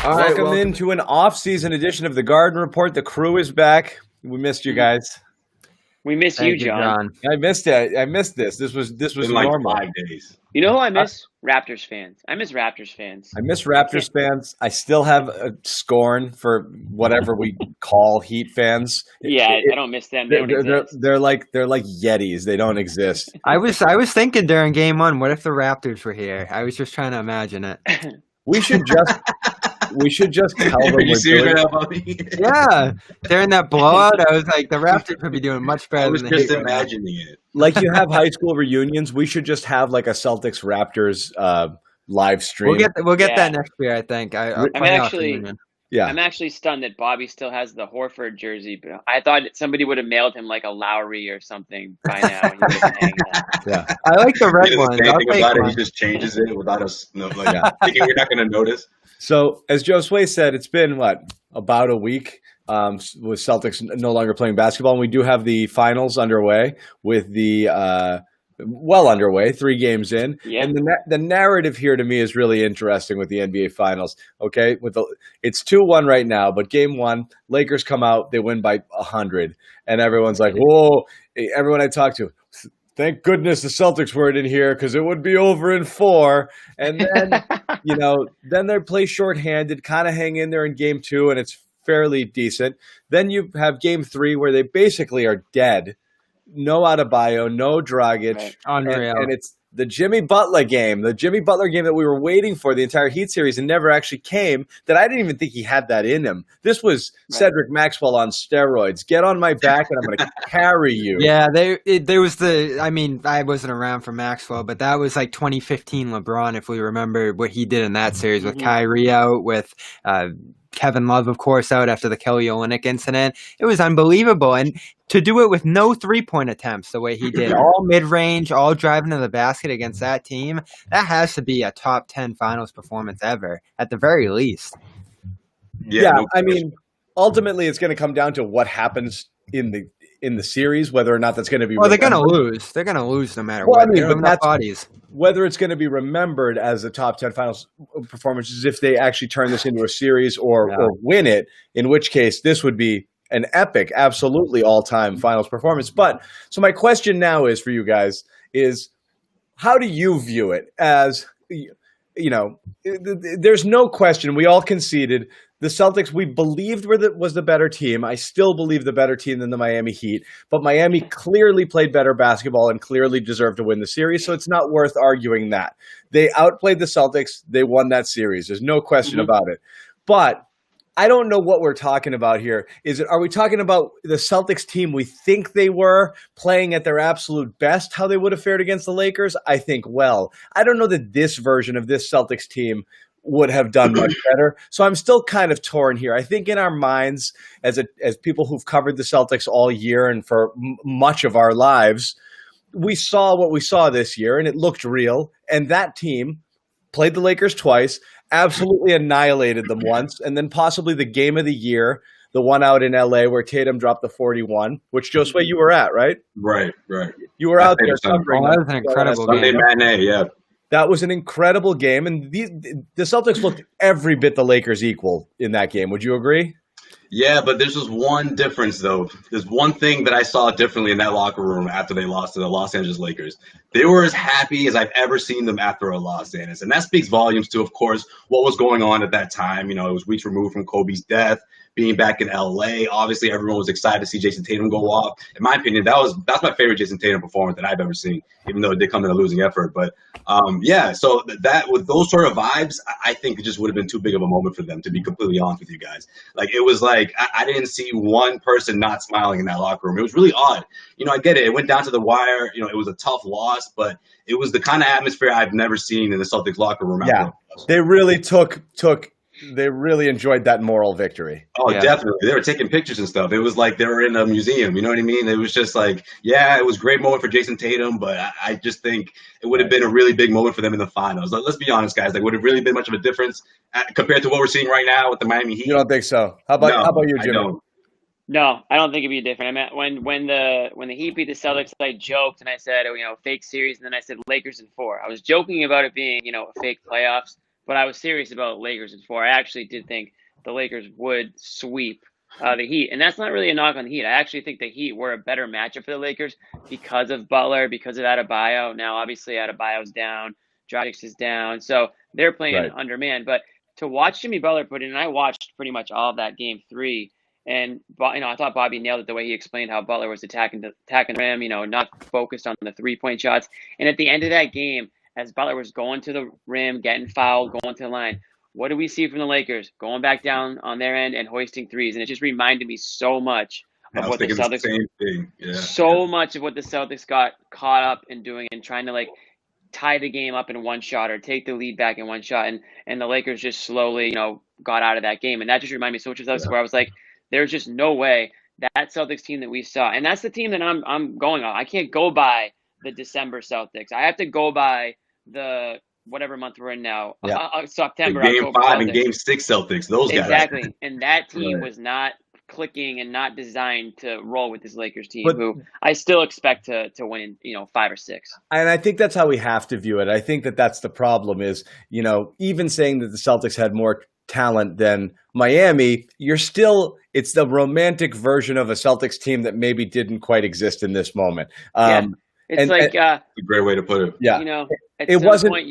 All right, Welcome into an off-season edition of the Garden Report. The crew is back. We missed you guys. We miss you, John. I missed it. I missed this. This was Been normal. like 5 days. You know who I miss? Raptors fans. I miss Raptors fans. I miss Raptors fans. I still have a scorn for whatever we call Heat fans. Yeah, I don't miss them. They don't exist. They're like Yetis. They don't exist. I was thinking during game one, what if the Raptors were here? I was just trying to imagine it. We should just tell them. Are you serious right now, Bobby? Yeah, during that blowout, I was like, the Raptors would be doing much better. I was than the just Heat. imagining it. Like you have high school reunions, we should just have like a Celtics Raptors live stream. We'll get that next year, I think. I'm actually stunned that Bobby still has the Horford jersey, but I thought somebody would have mailed him like a Lowry or something by now. And he would have been hanging out. Yeah, I like the red one. He just changes it without us thinking we're not going to notice. So, as Josue said, it's been, about a week with Celtics no longer playing basketball. And we do have the finals underway with the underway, 3 games in. Yeah. And the narrative here to me is really interesting with the NBA Finals. Okay, it's 2-1 right now, but game 1, Lakers come out, they win by 100. And everyone's like, whoa, everyone I talk to, thank goodness the Celtics weren't in here because it would be over in 4. And then, then they play shorthanded, kind of hang in there in game 2, and it's fairly decent. Then you have game 3 where they basically are dead. No Adebayo, no Dragic. Right. Unreal. And it's the Jimmy Butler game that we were waiting for the entire Heat series and never actually came, that I didn't even think he had that in him. This was Cedric Maxwell on steroids. Get on my back and I'm going to carry you. Yeah, there was I wasn't around for Maxwell, but that was like 2015 LeBron, if we remember what he did in that series with Kyrie out, with Kevin Love, of course, out after the Kelly Olynyk incident. It was unbelievable. And to do it with no 3-point attempts the way he did, all mid-range, all driving to the basket against that team, that has to be a top 10 finals performance ever, at the very least. Yeah, ultimately it's going to come down to what happens in the series, whether or not that's going to be. Well, they're going to lose. They're going to lose no matter what. But that's bodies. Whether it's going to be remembered as a top 10 finals performance is if they actually turn this into a series or win it, in which case this would be an epic, absolutely all-time finals performance. But so my question now is for you guys is, how do you view it as, there's no question. We all conceded the Celtics, we believed was the better team. I still believe the better team than the Miami Heat, but Miami clearly played better basketball and clearly deserved to win the series, so it's not worth arguing that. They outplayed the Celtics. They won that series. There's no question about it. But I don't know what we're talking about here. Are we talking about the Celtics team we think they were playing at their absolute best, how they would have fared against the Lakers? I think, I don't know that this version of this Celtics team would have done much better. So I'm still kind of torn here. I think in our minds, as people who've covered the Celtics all year and for much of our lives, we saw what we saw this year, and it looked real. And that team played the Lakers twice, absolutely annihilated them once, and then possibly the game of the year, the one out in LA where Tatum dropped the 41, which Josue, you were at, right? Right. You were out there covering that was an incredible game. Sunday matinee, yeah. That was an incredible game, and the Celtics looked every bit the Lakers equal in that game. Would you agree? Yeah, but there's just one difference, though. There's one thing that I saw differently in that locker room after they lost to the Los Angeles Lakers. They were as happy as I've ever seen them after a loss, Zannis. And that speaks volumes to, of course, what was going on at that time. It was weeks removed from Kobe's death, being back in LA. Obviously, everyone was excited to see Jayson Tatum go off. In my opinion, that's my favorite Jayson Tatum performance that I've ever seen, even though it did come in a losing effort. But so that with those sort of vibes, I think it just would have been too big of a moment for them, to be completely honest with you guys. Like, it was like I didn't see one person not smiling in that locker room. It was really odd. I get it. It went down to the wire. It was a tough loss, but it was the kind of atmosphere I've never seen in the Celtics locker room. Yeah, they really they really enjoyed that moral victory. Oh, yeah. Definitely. They were taking pictures and stuff. It was like they were in a museum. You know what I mean? It was just like, it was a great moment for Jayson Tatum, but I just think it would have been a really big moment for them in the finals. Let's be honest, guys. Would it really been much of a difference compared to what we're seeing right now with the Miami Heat? You don't think so? How about you, Jimmy? No, I don't think it'd be different. I mean, when the Heat beat the Celtics, I joked and I said, fake series, and then I said Lakers in 4. I was joking about it being, a fake playoffs. but I was serious about Lakers before. I actually did think the Lakers would sweep the Heat, and that's not really a knock on the Heat. I actually think the Heat were a better matchup for the Lakers because of Butler, because of Adebayo. Now, obviously, Adebayo's down, Dragic is down, so they're playing undermanned. But to watch Jimmy Butler put in, and I watched pretty much all of that game 3, and I thought Bobby nailed it the way he explained how Butler was attacking the rim, not focused on the 3-point shots. And at the end of that game, as Butler was going to the rim, getting fouled, going to the line, what do we see from the Lakers? Going back down on their end and hoisting threes. And it just reminded me so much of what the Celtics much of what the Celtics got caught up in doing and trying to tie the game up in one shot or take the lead back in one shot. And the Lakers just slowly, got out of that game. And that just reminded me so much of Celtics where I was like, there's just no way that Celtics team that we saw. And that's the team that I'm going on. I can't go by the December Celtics. I have to go by the whatever month we're in now, September, Game October 5 Celtics. And Game 6 Celtics. Those guys. Exactly. And that team was not clicking and not designed to roll with this Lakers team, who I still expect to win in 5 or 6. And I think that's how we have to view it. I think that's the problem is, even saying that the Celtics had more talent than Miami, it's the romantic version of a Celtics team that maybe didn't quite exist in this moment. It's a great way to put it. Yeah. At it some wasn't point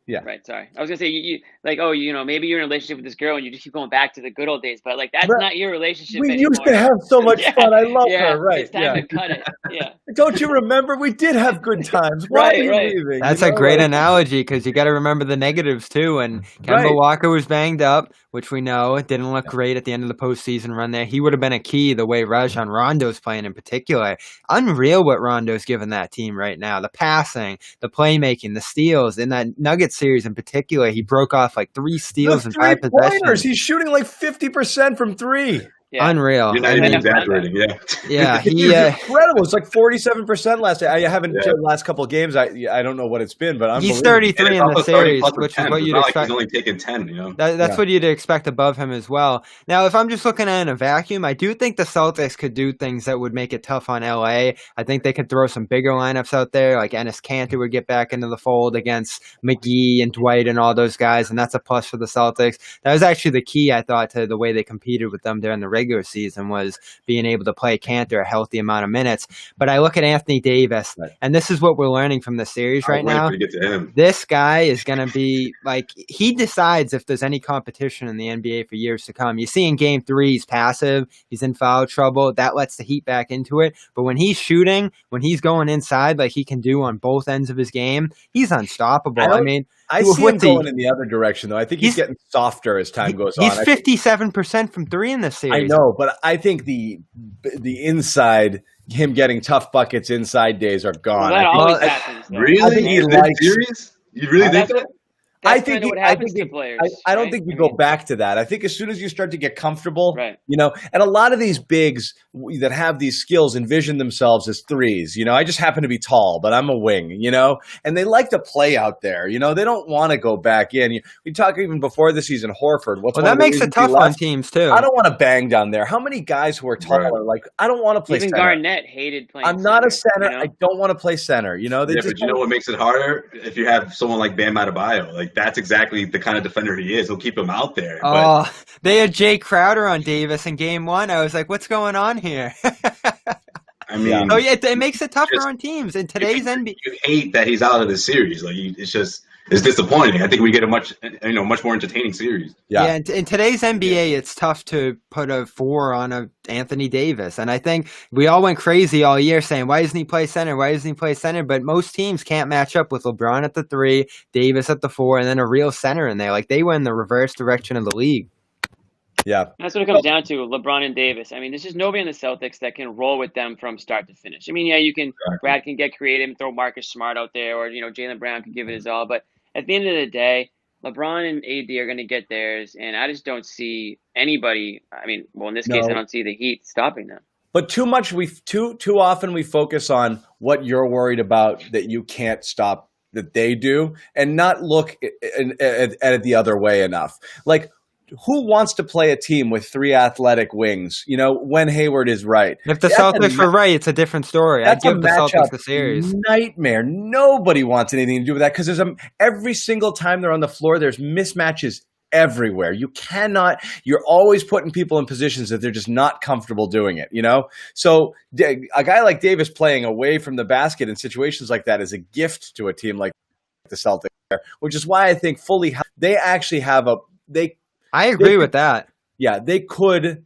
Yeah. Right. Sorry. I was gonna say maybe you're in a relationship with this girl and you just keep going back to the good old days, but that's not your relationship we anymore. used to have so much fun. I love her. Right. It's time to cut it. Yeah. Don't you remember? We did have good times. Why are you leaving? That's a great analogy because you got to remember the negatives too. And Kemba Walker was banged up, which we know it didn't look great at the end of the postseason run there. He would have been a key the way Rajon Rondo's playing in particular. Unreal what Rondo's given that team right now. The passing, the playmaking, the steals. In that Nuggets series in particular, he broke off 3 steals in 5 possessions. He's shooting 50% from 3. Yeah. Unreal. You're not even exaggerating. Yeah, he's incredible. It's 47% last day. I haven't last couple of games. I don't know what it's been, but he's 33 in the series, which is what you'd expect. He's only taken 10. That's what you'd expect above him as well. Now, if I'm just looking at it in a vacuum, I do think the Celtics could do things that would make it tough on LA. I think they could throw some bigger lineups out there, like Enes Kanter would get back into the fold against McGee and Dwight and all those guys, and that's a plus for the Celtics. That was actually the key, I thought, to the way they competed with them during the regular season was being able to play Kanter a healthy amount of minutes. But I look at Anthony Davis, and this is what we're learning from the series right now. This guy is going to be he decides if there's any competition in the NBA for years to come. You see in Game 3, he's passive, he's in foul trouble. That lets the Heat back into it. But when he's shooting, when he's going inside like he can do on both ends of his game, he's unstoppable. I see him going in the other direction, though. I think he's getting softer as time goes on. He's 57% from 3 in this series. I know, but I think the inside, him getting tough buckets inside days are gone. Well, that always happens. Really? I think he serious? You really think that? I think what happens to players. I don't think you go back to that. I think as soon as you start to get comfortable, right. And a lot of these bigs that have these skills envision themselves as threes. I just happen to be tall, but I'm a wing, and they like to play out there. They don't want to go back in. We talked even before the season, Horford. That makes it tough on teams too. I don't want to bang down there. How many guys who are taller, I don't want to play even center. Garnett hated playing I'm not a center. I don't want to play center. But you know what makes it harder? If you have someone like Bam Adebayo, that's exactly the kind of defender he is. He'll keep him out there. Oh, they had Jay Crowder on Davis in Game 1. I was like, what's going on here? It makes it tougher on teams in today's NBA. You hate that he's out of the series. It's disappointing. I think we get a much more entertaining series. Yeah, in today's NBA, it's tough to put a 4 on a Anthony Davis. And I think we all went crazy all year saying, why doesn't he play center? Why doesn't he play center? But most teams can't match up with LeBron at the 3, Davis at the 4, and then a real center in there. They went in the reverse direction of the league. Yeah. That's what it comes down to, LeBron and Davis. There's just nobody in the Celtics that can roll with them from start to finish. You can, Brad can get creative and throw Marcus Smart out there, or, Jaylen Brown can give it his all. But at the end of the day, LeBron and AD are going to get theirs, and I just don't see anybody. In this case, I don't see the Heat stopping them. But too often we focus on what you're worried about that you can't stop that they do, and not look at it the other way enough. who wants to play a team with 3 athletic wings, when Hayward is right? If the Celtics were right, it's a different story. I'd give the Celtics the series. Nightmare. Nobody wants anything to do with that because every single time they're on the floor, there's mismatches everywhere. You're always putting people in positions that they're just not comfortable doing it, So a guy like Davis playing away from the basket in situations like that is a gift to a team like the Celtics, which is why I think they actually have I agree with that. Yeah, they could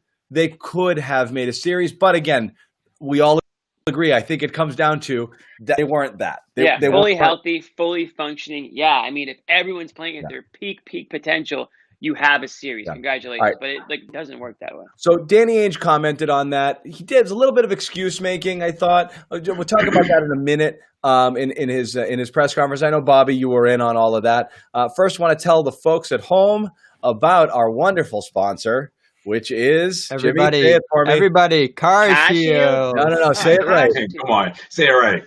have made a series, but again, we all agree. I think it comes down to that they weren't that. They fully healthy, fully functioning. Yeah, I mean, if everyone's playing at their peak potential, you have a series. Yeah. Congratulations. Right. But it doesn't work that way. So Danny Ainge commented on that. He did. It was a little bit of excuse making, I thought. We'll talk about that in a minute in his press conference. I know, Bobby, you were in on all of that. First, want to tell the folks at home about our wonderful sponsor, which is everybody. Jimmy, say it for me. Everybody, CarShield. No, say it right. Come on, say it right.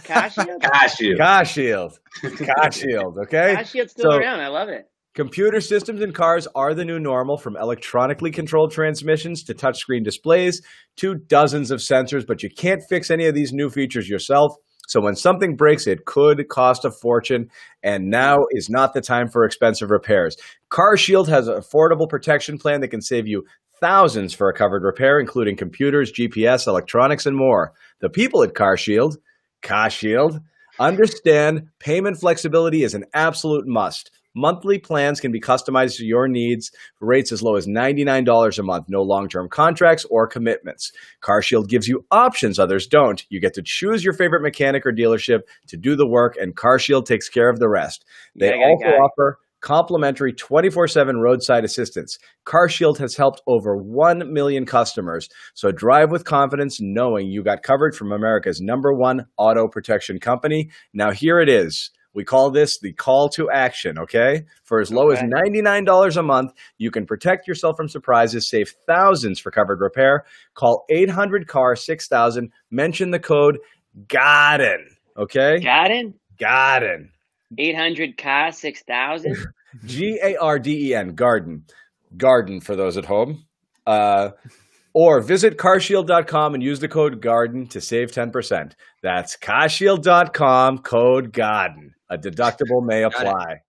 CarShield. CarShield. Okay. CarShield's still around. I love it. Computer systems in cars are the new normal, from electronically controlled transmissions to touchscreen displays to dozens of sensors, but you can't fix any of these new features yourself. So when something breaks, it could cost a fortune, and now is not the time for expensive repairs. CarShield has an affordable protection plan that can save you thousands for a covered repair, including computers, GPS, electronics, and more. The people at CarShield, understand payment flexibility is an absolute must. Monthly plans can be customized to your needs for rates as low as $99 a month. No long-term contracts or commitments. CarShield gives you options others don't. You get to choose your favorite mechanic or dealership to do the work, and CarShield takes care of the rest. They also offer complimentary 24/7 roadside assistance. CarShield has helped over 1 million customers. So drive with confidence knowing you got covered from America's #1 auto protection company. Now here it is. We call this the call to action, okay? For as low as $99 a month, you can protect yourself from surprises, save thousands for covered repair. Call 800-CAR-6000. Mention the code GARDEN, okay? Garden. 800-CAR-6000. GARDEN, Garden for those at home. Or visit carshield.com and use the code GARDEN to save 10%. That's carshield.com, code GARDEN. A deductible may apply.